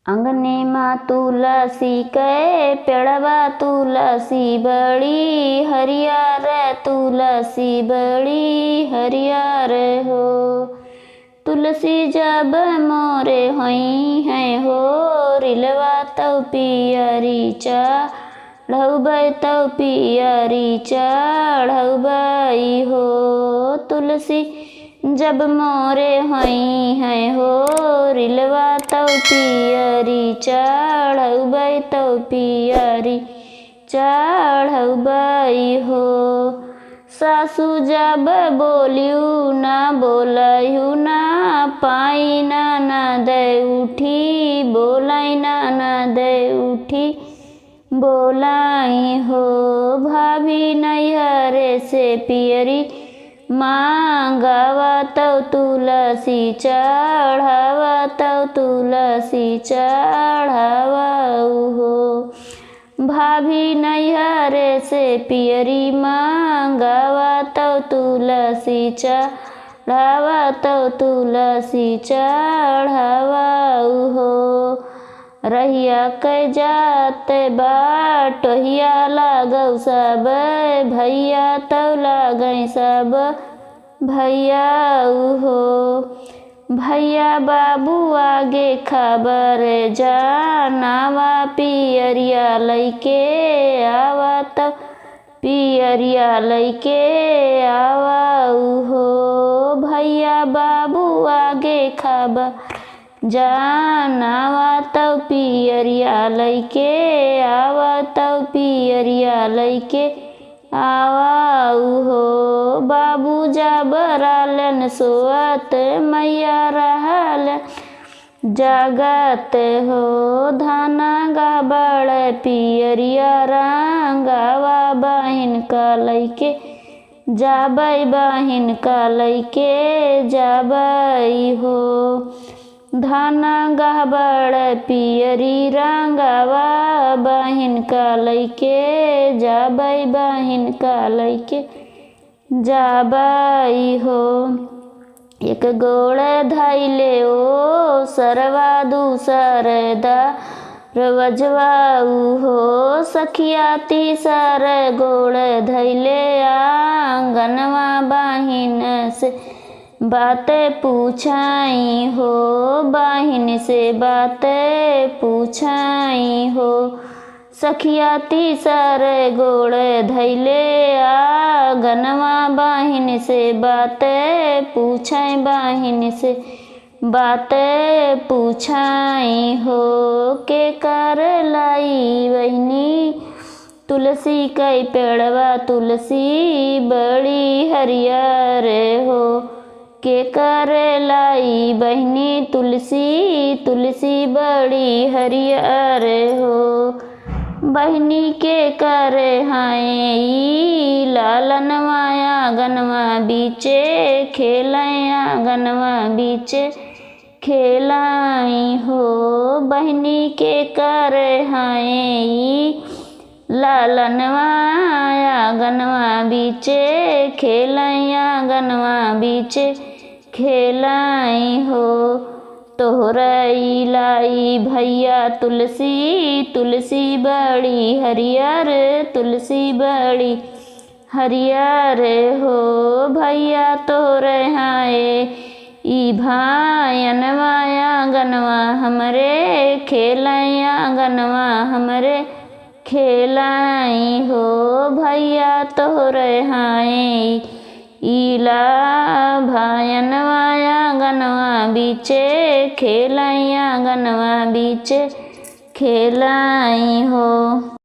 अंगने माँ तुलसी के पेड़वा तुलसी बड़ी हरियर तुलसी बड़ी हरियर हो। तुलसी जब मोरे होई है हो रिलवा तौ पियरी चढ़ौबै तौ पियरी चढ़ौबै हो। तुलसी जब मोरे होई है हो रिलवा तौ पियरी चढ़ौबै तौ पियरी चढ़ौबै हो। सासु जब बोलियू ना बोलयू ना पाई ननद उठी बोलाई ननद उठी बोलाई हो। भाभी नैहरे से पियरी मांगवा तौ तुलसी चढ़ावा तौ तुलसी चढ़ावऊ हो। भाभी नैहरे से पियरी मांगवा तौ तुलसी चढ़ावा तौ तुलसी चढ़ावऊ हो। रहिया कै जात बाटोहिया लागौ सब भैया तौ लागै सब भैया हो। भैया बाबू आगे खबर जानावा पियरिया लैके आवा तौ पियरिया लैके आवऊ हो। भैया बाबू आगे खबर जानावा तौ पियरिया लैके आवा तौ पियरिया लैके आवऊ हो। बाबू जबरालन सोअत मैया रहल जागत हो। धाना गाबड़ पियरिया रंगावा बहिन का लैके जाबै बहिन का लैके जाबै हो। धाना गहबड़ पियरी रंगावा बहिन का लैके जाबै बहिन का लैके जाबै हो। एक गोड़ धैले ओ सरवा दूसर दरवजवाऊ हो। सखिया तीसर गोड़ धैले आंगनवा बहिन से बात पूछाई हो। बहिन से बात पूछाई हो। सखिया तीसर गोड़ धैले आंगनवा बहिन से बात पूछाई बहिन से बात पूछाई हो। के कर लाई बहिनी तुलसी कई पेड़वा तुलसी बड़ी हरियर हो। के कर लाई बहिनी तुलसी तुलसी बड़ी हरियर हो। बहिनी के कर हाय लालनवा आंगनवा बीचे खेलाई आंगनवा बीचे खेलाई हो। बहिनी के कर हाय लालनवा आंगनवा बीचे खेलाई आंगनवा बीचे खेलाई हो। तोहरई लाई भैया तुलसी तुलसी बड़ी हरियर तुलसी बड़ी हरियर हो। भैया तोरे हाय ई भायनवा आंगनवा हमरे खेलाई आंगनवा हमरे खेलाई हो। भैया तोरे हाय ईला भायनवा आंगनवा बीचे खेलाई आंगनवा बीचे खेलाई हो।